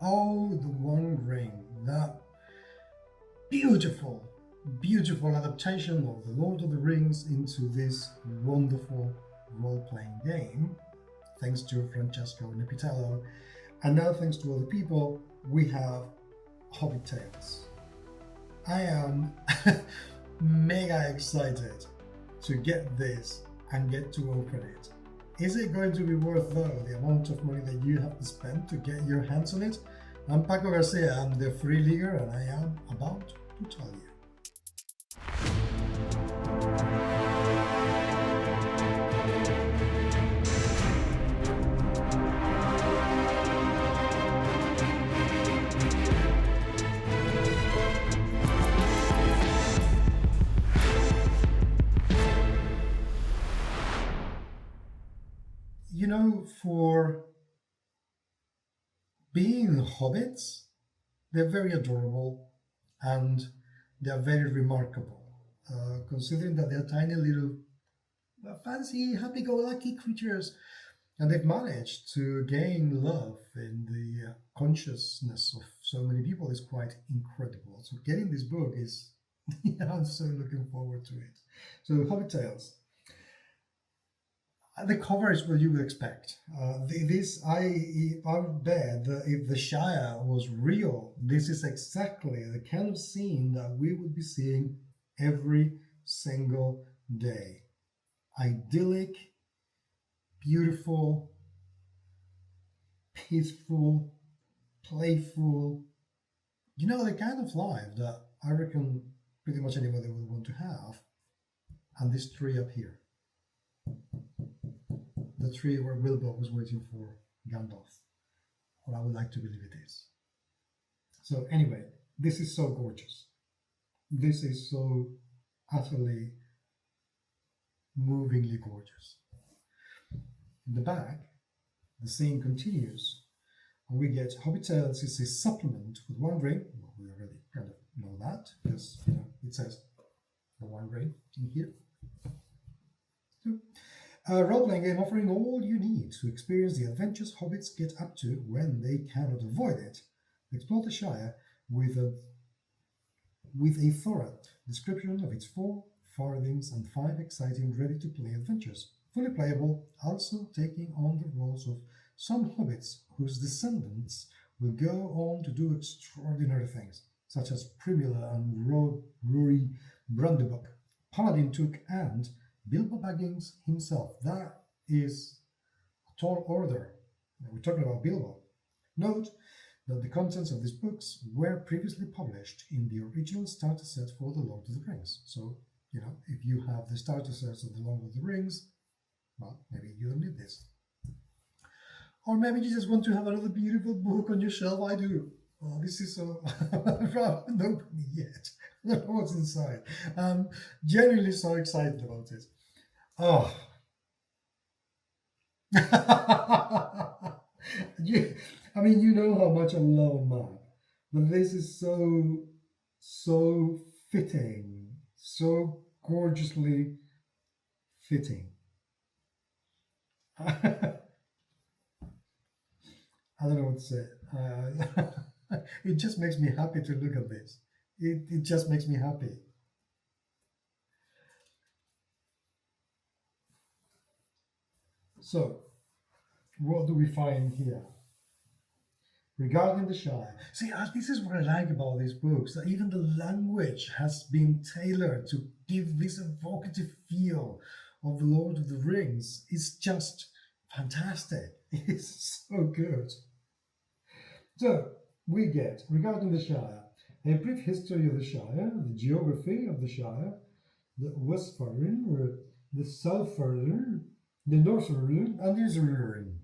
Oh, the One Ring, that beautiful, beautiful adaptation of The Lord of the Rings into this wonderful role-playing game, thanks to Francesco Nepitello. And now, thanks to other people, we have Hobbit Tales. I am mega excited to get this and get to open it. Is it going to be worth, though, the amount of money that you have to spend to get your hands on it? I'm Paco Garcia, I'm the free leaguer, and I am about to tell you. You know, for being hobbits, they're very adorable and they're very remarkable, considering that they're tiny little fancy, happy-go-lucky creatures, and they've managed to gain love in the consciousness of so many people is quite incredible. So getting this book is, I'm so looking forward to it. So Hobbit Tales. The cover is what you would expect. I bet that if the Shire was real, this is exactly the kind of scene that we would be seeing every single day. Idyllic, beautiful, peaceful, playful. You know, the kind of life that I reckon pretty much anybody would want to have. And this tree up here. The tree where Bilbo was waiting for Gandalf, or I would like to believe it is. So anyway, this is so gorgeous. This is so utterly, movingly gorgeous. In the back, the scene continues, and we get Hobbit Tales is a supplement with One Ring. Well, we already kind of know that, because it says the One Ring in here. So, a role-playing game offering all you need to experience the adventures hobbits get up to when they cannot avoid it. Explore the Shire with a thorough description of its 4 farthings and 5 exciting ready-to-play adventures. Fully playable, also taking on the roles of some hobbits whose descendants will go on to do extraordinary things, such as Primula and Rory Brandybuck, Paladin Took, and Bilbo Baggins himself. That is a tall order. We're talking about Bilbo. Note that the contents of these books were previously published in the original starter set for The Lord of the Rings. So, if you have the starter sets of The Lord of the Rings, well, maybe you don't need this. Or maybe you just want to have another beautiful book on your shelf. I do. Oh, this is so... I haven't opened it yet. I don't know what's inside. I'm genuinely so excited about it. Oh. You know how much I love a map. But this is so fitting. So gorgeously fitting. I don't know what to say. It just makes me happy to look at this. It just makes me happy. So, what do we find here? Regarding the Shire. See, this is what I like about these books, that even the language has been tailored to give this evocative feel of The Lord of the Rings. It's just fantastic. It's so good. So, we get, regarding the Shire, a brief history of the Shire, the geography of the Shire, the Westfarthing, the Southfarthing, the Northfarthing, and the Islefarthing.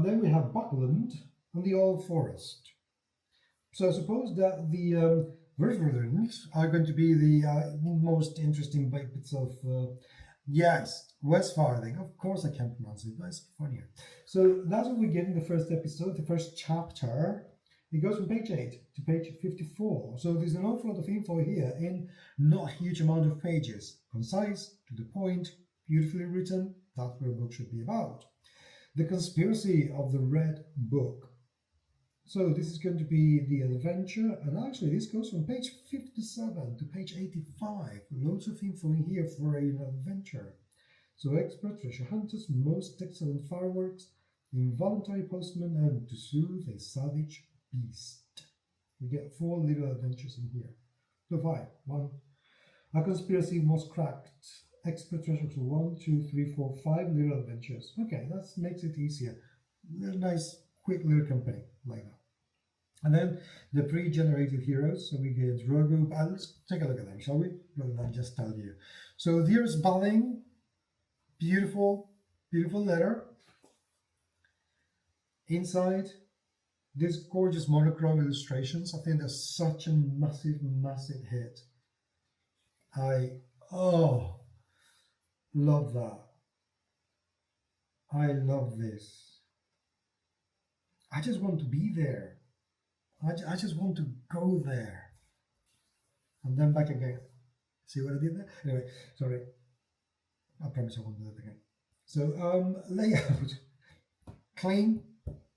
Then we have Buckland and the Old Forest. So I suppose that the Westfarthings are going to be the most interesting bits of... yes, Westfarthing. Of course I can't pronounce it, but it's funnier. So that's what we get in the first episode, the first chapter. It goes from page 8 to page 54. So there's an awful lot of info here in not a huge amount of pages. Concise, to the point, beautifully written. That's what a book should be about. The conspiracy of the Red Book So this is going to be the adventure, and actually this goes from page 57 to page 85. Loads of info in here for an adventure. So expert treasure hunters, most excellent fireworks, the involuntary postman, and to soothe a savage beast. We get 4 little adventures in here. So 5. 1. A conspiracy was cracked. Expert treasure. So 1, 2, 3, 4, 5 little adventures. Okay, that makes it easier. Nice, quick little company like that. And then the pre-generated heroes. So we get Drogo. Let's take a look at them, shall we? Rather than just tell you. So there's Balin. Beautiful, beautiful letter. Inside, this gorgeous monochrome illustrations. I think that's such a massive, massive hit. Love that. I love this. I just want to be there. I just want to go there. And then back again. See what I did there? Anyway, sorry. I promise I won't do that again. So, layout. Clean,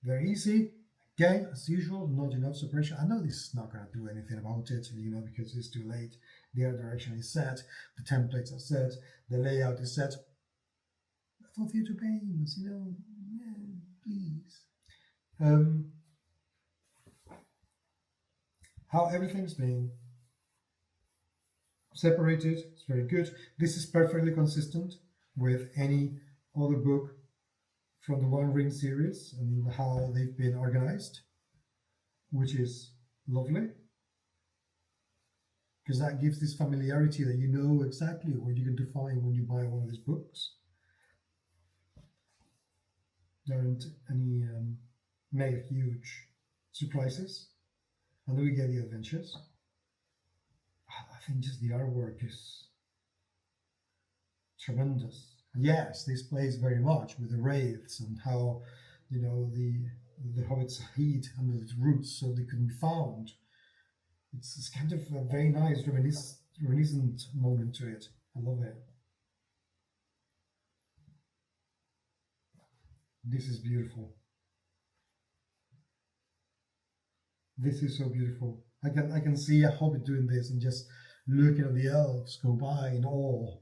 very easy. Again, as usual, not enough separation. I know this is not going to do anything about it, because it's too late. The art direction is set, the templates are set, the layout is set. For future pains, please. How everything's been separated, it's very good. This is perfectly consistent with any other book from the One Ring series and how they've been organized, which is lovely, because that gives this familiarity that you know exactly what you're going to find when you buy one of these books. There aren't any mega huge surprises. And then we get the adventures. I think just the artwork is tremendous. Yes, this plays very much with the wraiths and how, the hobbits hid under the roots so they couldn't be found. It's kind of a very nice reminiscent moment to it. I love it. This is beautiful. This is so beautiful. I can see a hobbit doing this and just looking at the elves go by in awe.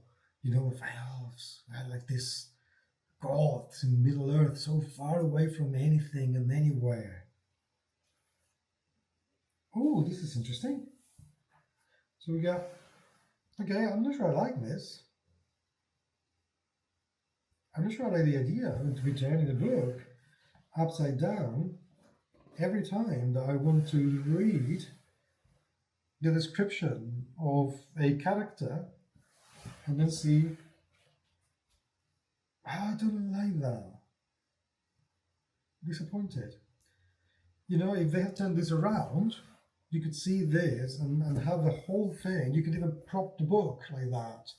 Elves like this gods in Middle Earth, so far away from anything and anywhere. Oh, this is interesting. So we got, okay, I'm not sure I like this. I'm not sure I like the idea of to be turning the book upside down every time that I want to read the description of a character and then see, I don't like that. Disappointed. If they had turned this around, you could see this and have the whole thing. You could even prop the book like that.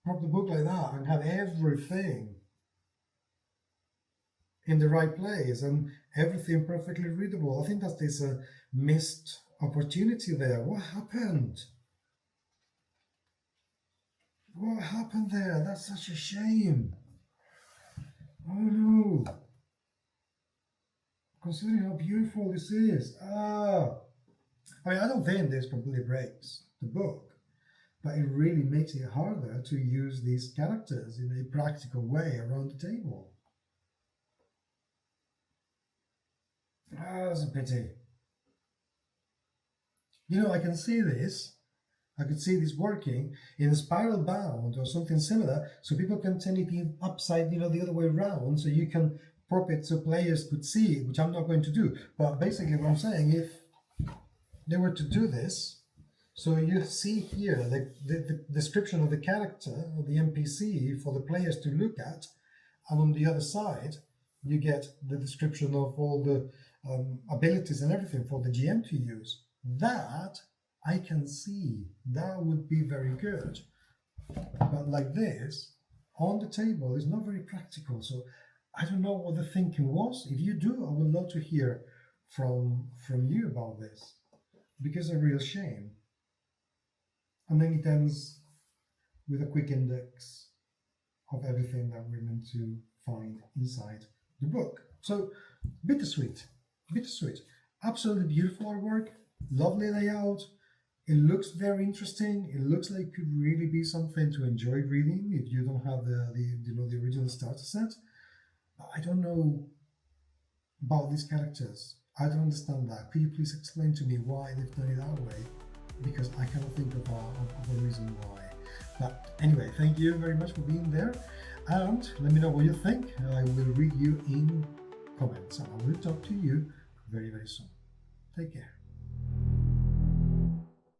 Prop the book like that and have everything in the right place and everything perfectly readable. I think that there's a missed opportunity there. What happened? What happened there? That's such a shame. Oh no. Considering how beautiful this is. I don't think this completely breaks the book, but it really makes it harder to use these characters in a practical way around the table. That's a pity. I can see this. I could see this working in a spiral bound or something similar, so people can turn it upside, the other way around, so you can prop it so players could see it, which I'm not going to do. But basically what I'm saying, if they were to do this, so you see here the description of the character, or the NPC, for the players to look at, and on the other side, you get the description of all the abilities and everything for the GM to use. That I can see. That would be very good. But like this, on the table, is not very practical. So I don't know what the thinking was. If you do, I would love to hear from you about this, because it's a real shame. And then it ends with a quick index of everything that we're meant to find inside the book. So bittersweet, bittersweet. Absolutely beautiful artwork, lovely layout. It looks very interesting. It looks like it could really be something to enjoy reading if you don't have the original starter set. I don't know about these characters. I don't understand that. Could you please explain to me why they've done it that way? Because I cannot think of a reason why. But anyway, thank you very much for being there, and let me know what you think. I will read you in comments, and I will talk to you very, very soon. Take care.